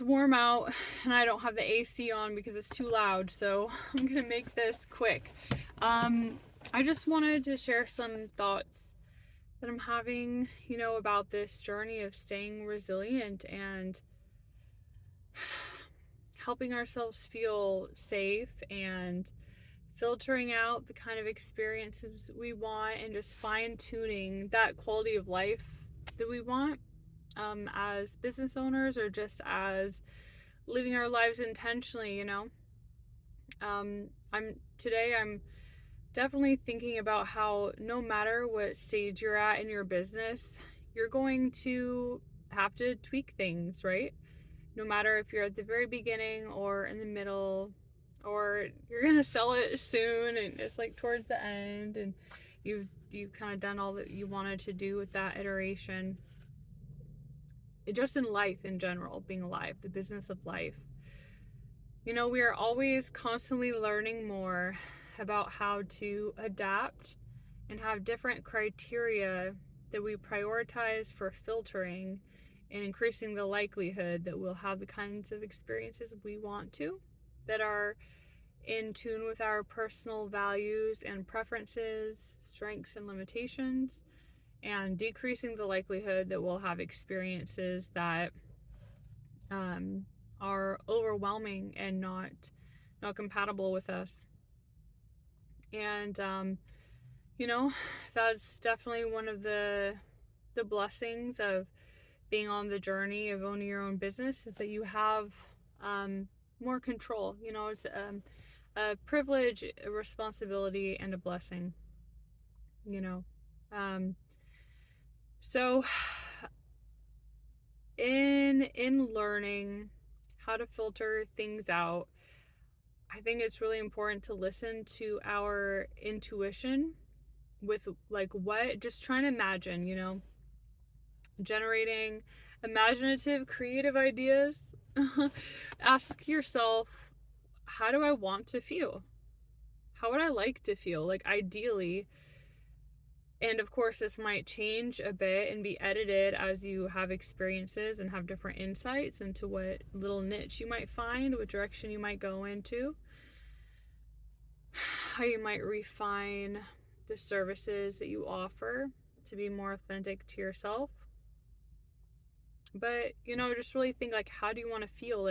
warm out and I don't have the AC on because it's too loud, so I'm gonna make this quick. I just wanted to share some thoughts that I'm having, about this journey of staying resilient and helping ourselves feel safe and filtering out the kind of experiences we want and just fine tuning that quality of life that we want, as business owners or just as living our lives intentionally. I'm definitely thinking about how no matter what stage you're at in your business, you're going to have to tweak things, right? No matter if you're at the very beginning or in the middle, or you're gonna sell it soon and it's like towards the end, and you've kind of done all that you wanted to do with that iteration. Just in life in general, being alive, the business of life. We are always constantly learning more about how to adapt and have different criteria that we prioritize for filtering and increasing the likelihood that we'll have the kinds of experiences we want to, that are in tune with our personal values and preferences, strengths and limitations, and decreasing the likelihood that we'll have experiences that are overwhelming and not compatible with us. And that's definitely one of the blessings of being on the journey of owning your own business, is that you have more control. It's a privilege, a responsibility, and a blessing. Um, so in learning how to filter things out, I think it's really important to listen to our intuition with just trying to imagine, generating imaginative, creative ideas. Ask yourself, how do I want to feel? How would I like to feel? Like, ideally. And of course, this might change a bit and be edited as you have experiences and have different insights into what little niche you might find, what direction you might go into, how you might refine the services that you offer to be more authentic to yourself. But, just really think, like, how do you want to feel?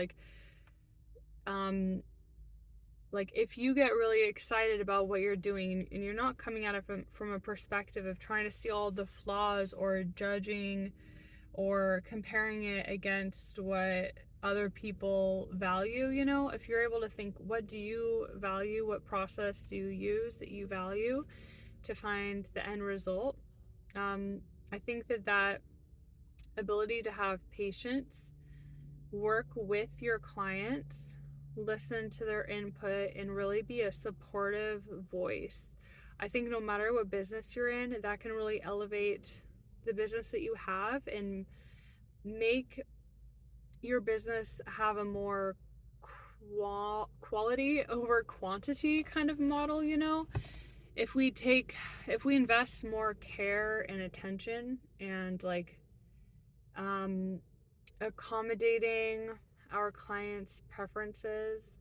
Like if you get really excited about what you're doing and you're not coming at it from a perspective of trying to see all the flaws or judging or comparing it against what other people value, if you're able to think, what do you value? What process do you use that you value to find the end result? I think that ability to have patience, work with your clients, listen to their input, and really be a supportive voice. I think no matter what business you're in, that can really elevate the business that you have and make your business have a more quality over quantity kind of model. If we invest more care and attention and accommodating our clients' preferences,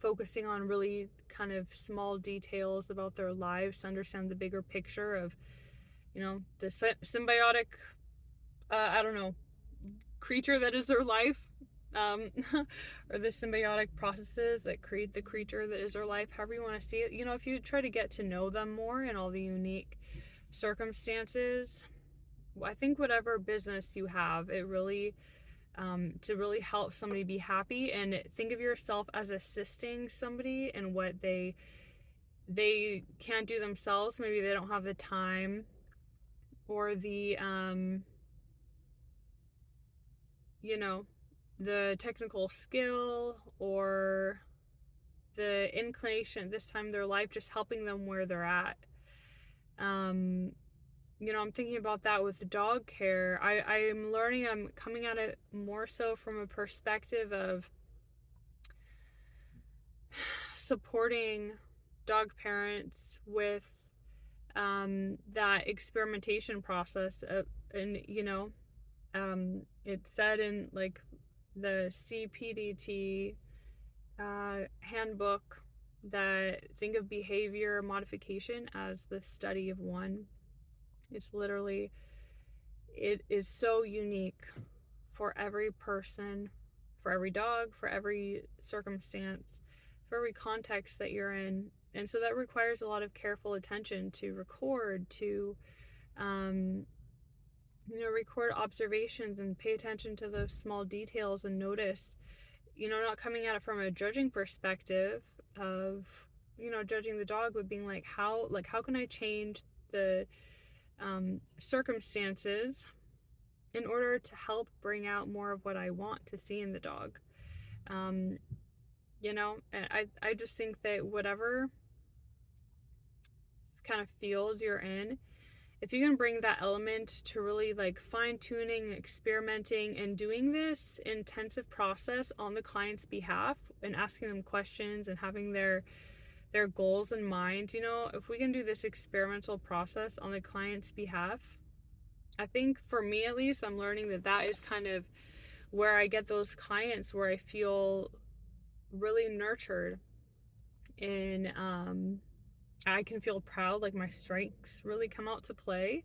focusing on really kind of small details about their lives to understand the bigger picture of, the symbiotic, I don't know, creature that is their life, or the symbiotic processes that create the creature that is their life, however you want to see it. If you try to get to know them more in all the unique circumstances, I think whatever business you have, it really, to really help somebody be happy, and think of yourself as assisting somebody in what they can't do themselves. Maybe they don't have the time or the the technical skill or the inclination at this time in their life, just helping them where they're at. I'm thinking about that with dog care. I'm learning, I'm coming at it more so from a perspective of supporting dog parents with that experimentation process of, and It's said in like the CPDT handbook that think of behavior modification as the study of one. It's literally, it is so unique for every person, for every dog, for every circumstance, for every context that you're in. And so that requires a lot of careful attention to record, to, um, record observations and pay attention to those small details and notice, not coming at it from a judging perspective of, judging the dog, but being how can I change the circumstances in order to help bring out more of what I want to see in the dog. And I just think that whatever kind of field you're in, if you can bring that element to really like fine tuning, experimenting, and doing this intensive process on the client's behalf and asking them questions and having their goals in mind, if we can do this experimental process on the client's behalf, I think for me at least, I'm learning that is kind of where I get those clients where I feel really nurtured and I can feel proud, like my strengths really come out to play,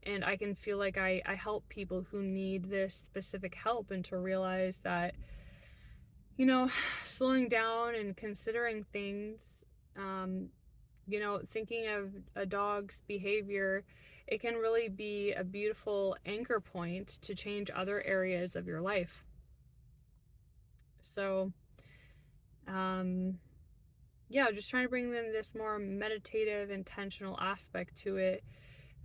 and I can feel like I help people who need this specific help, and to realize that, slowing down and considering things, thinking of a dog's behavior, it can really be a beautiful anchor point to change other areas of your life. So, just trying to bring in this more meditative, intentional aspect to it,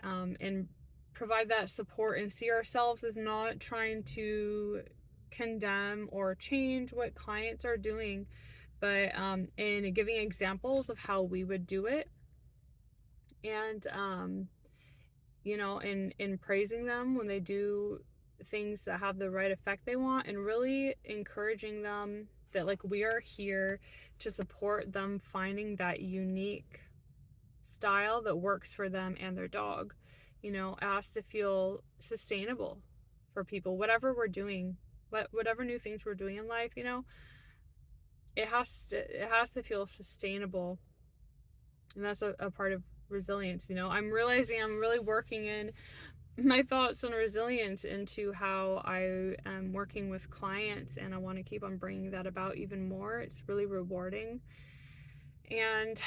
and provide that support and see ourselves as not trying to condemn or change what clients are doing, but in giving examples of how we would do it, and in praising them when they do things that have the right effect they want, and really encouraging them that like we are here to support them finding that unique style that works for them and their dog. It has to feel sustainable for people, whatever we're doing, whatever new things we're doing in life, it has to feel sustainable. And that's a part of resilience. I'm realizing I'm really working in my thoughts on resilience into how I am working with clients, and I want to keep on bringing that about even more. It's really rewarding. And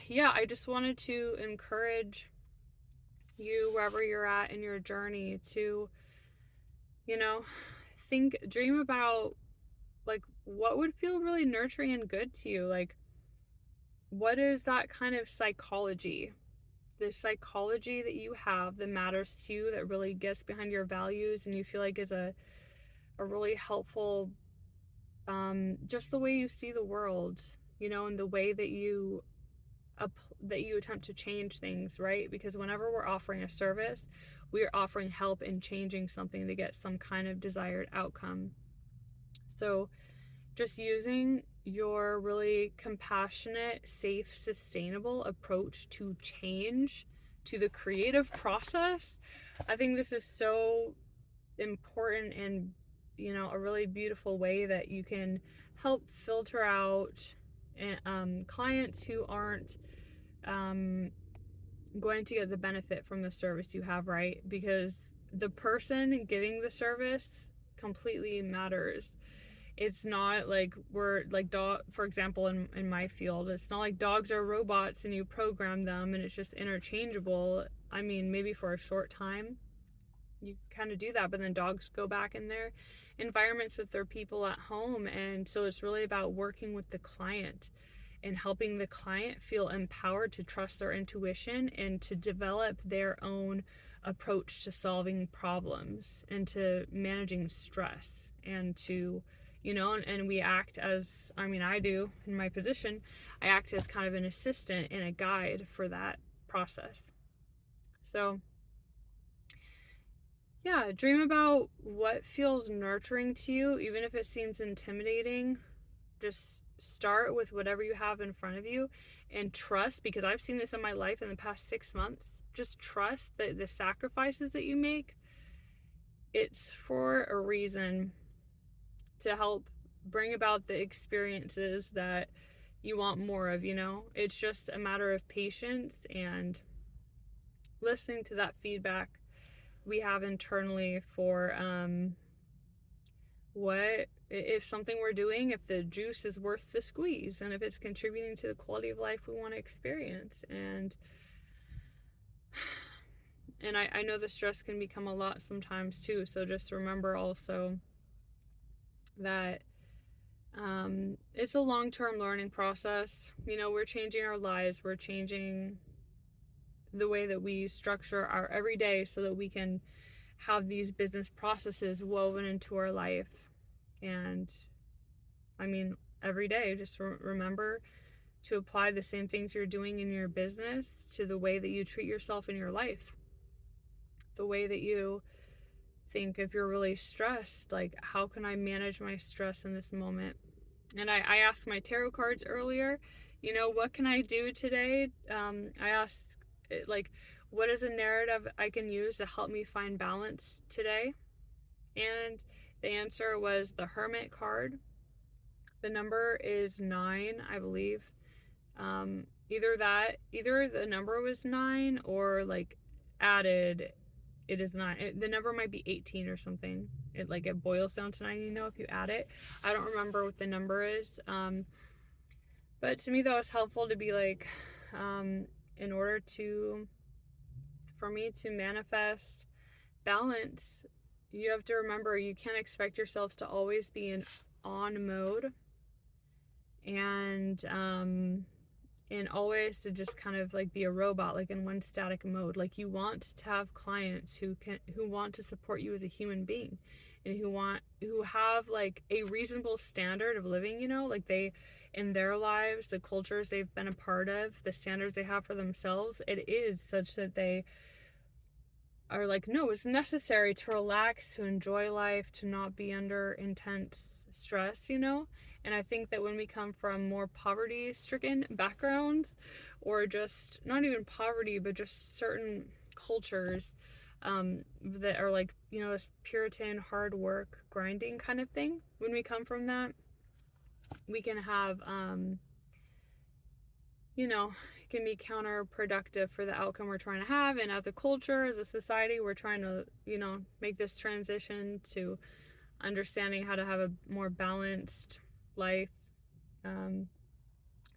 I just wanted to encourage you, wherever you're at in your journey, to, dream about like what would feel really nurturing and good to you. Like, what is that kind of psychology? The psychology that you have that matters to you, that really gets behind your values and you feel like is a really helpful, just the way you see the world, and the way that you attempt to change things, right? Because whenever we're offering a service, we are offering help in changing something to get some kind of desired outcome. So just using your really compassionate, safe, sustainable approach to change, to the creative process, I think this is so important, and a really beautiful way that you can help filter out clients who aren't going to get the benefit from the service you have, right? Because the person giving the service completely matters. It's not like we're like dog, for example, in my field, it's not like dogs are robots and you program them and it's just interchangeable. I mean, maybe for a short time you kind of do that, but then dogs go back in their environments with their people at home. And so it's really about working with the client and helping the client feel empowered to trust their intuition and to develop their own approach to solving problems and to managing stress, and to, and we act as, I do in my position, I act as kind of an assistant and a guide for that process. So dream about what feels nurturing to you, even if it seems intimidating. Just start with whatever you have in front of you and trust, because I've seen this in my life in the past 6 months. Just trust that the sacrifices that you make, it's for a reason, to help bring about the experiences that you want more of, you know? It's just a matter of patience and listening to that feedback we have internally for what if something we're doing, if the juice is worth the squeeze, and if it's contributing to the quality of life we want to experience. And I know the stress can become a lot sometimes too, so just remember also that it's a long-term learning process. You know, we're changing our lives, we're changing the way that we structure our everyday so that we can have these business processes woven into our life. And I mean, every day, just remember to apply the same things you're doing in your business to the way that you treat yourself in your life. The way that you think, if you're really stressed, like, how can I manage my stress in this moment? And I asked my tarot cards earlier, you know, what can I do today? I asked, like, what is a narrative I can use to help me find balance today? And the answer was the Hermit card. The number is 9, I believe. Either the number was 9 or like added, it is 9. The number might be 18 or something. It boils down to 9, you know, if you add it. I don't remember what the number is. But to me, that was helpful to be like, in order for me to manifest balance, you have to remember you can't expect yourselves to always be in on mode, and always to just kind of like be a robot, like in one static mode. Like, you want to have clients who want to support you as a human being, and who have like a reasonable standard of living, you know, like they, in their lives, the cultures they've been a part of, the standards they have for themselves, it is such that they are like, no, it's necessary to relax, to enjoy life, to not be under intense stress, you know? And I think that when we come from more poverty stricken backgrounds, or just not even poverty, but just certain cultures that are like, you know, this Puritan hard work, grinding kind of thing, when we come from that, we can have, you know, it can be counterproductive for the outcome we're trying to have. And as a culture, as a society, we're trying to, you know, make this transition to understanding how to have a more balanced life,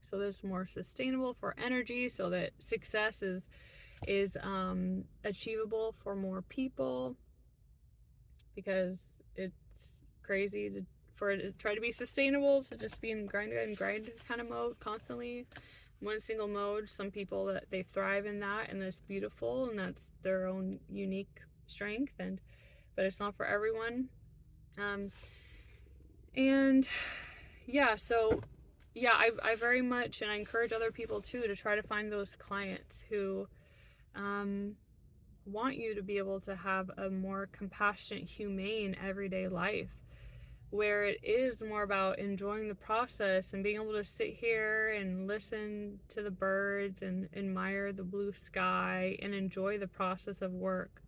so that's more sustainable for energy, so that success is achievable for more people, because it's crazy for it to try to be sustainable to just be in grind kind of mode constantly, one single mode. Some people, that they thrive in that, and that's beautiful, and that's their own unique strength, but it's not for everyone. And yeah, so yeah, I very much, and I encourage other people too, to try to find those clients who want you to be able to have a more compassionate, humane everyday life, where it is more about enjoying the process and being able to sit here and listen to the birds and admire the blue sky and enjoy the process of work.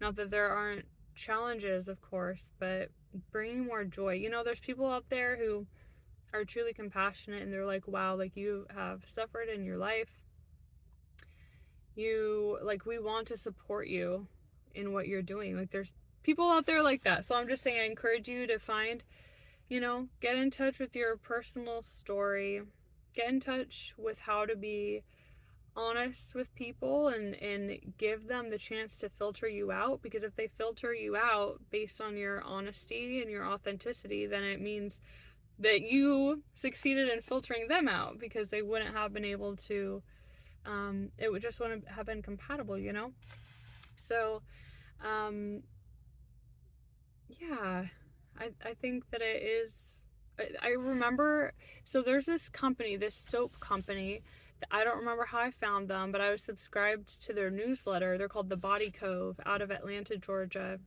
Not that there aren't challenges, of course, but bringing more joy. You know, there's people out there who are truly compassionate, and they're like, wow, like, you have suffered in your life. We want to support you in what you're doing. Like, there's people out there like that. So I'm just saying, I encourage you to find, you know, get in touch with your personal story, get in touch with how to be honest with people, and give them the chance to filter you out. Because if they filter you out based on your honesty and your authenticity, then it means that you succeeded in filtering them out, because they wouldn't have been able to, it would just wouldn't have been compatible, you know? So yeah, I think that it is. I remember, so there's this company, this soap company, I don't remember how I found them, but I was subscribed to their newsletter. They're called The Body Cove, out of Atlanta, Georgia.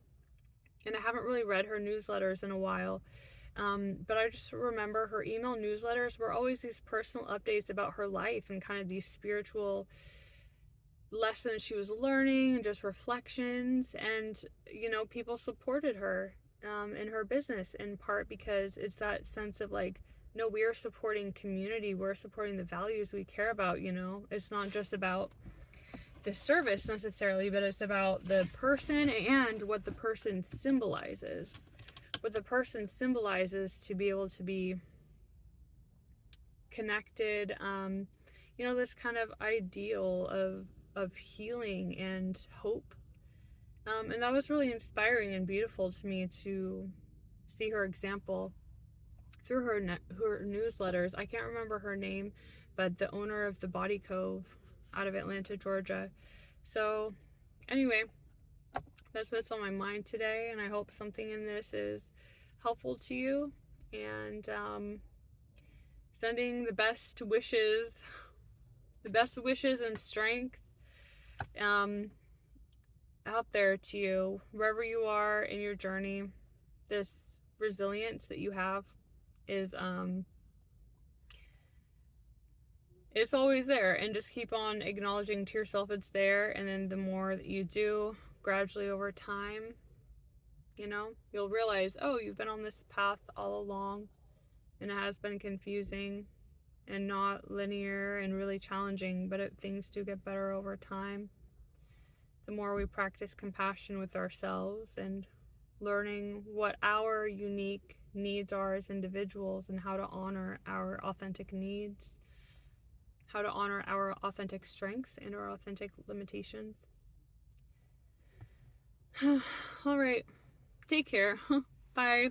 And I haven't really read her newsletters in a while. But I just remember her email newsletters were always these personal updates about her life, and kind of these spiritual lessons she was learning and just reflections. And, people supported her in her business, in part because it's that sense of like, no, we are supporting community, we're supporting the values we care about. It's not just about the service necessarily, but it's about the person and what the person symbolizes. What the person symbolizes to be able to be connected, this kind of ideal of healing and hope. And that was really inspiring and beautiful to me to see her example through her newsletters. I can't remember her name, but the owner of the Body Cove out of Atlanta, Georgia. So anyway, that's what's on my mind today, and I hope something in this is helpful to you. And sending the best wishes and strength out there to you, wherever you are in your journey. This resilience that you have is it's always there, and just keep on acknowledging to yourself it's there. And then the more that you do, gradually over time, you'll realize, oh, you've been on this path all along, and it has been confusing and not linear and really challenging, but things do get better over time. The more we practice compassion with ourselves and learning what our unique needs are as individuals, and how to honor our authentic needs, how to honor our authentic strengths and our authentic limitations. All right. Take care. Bye.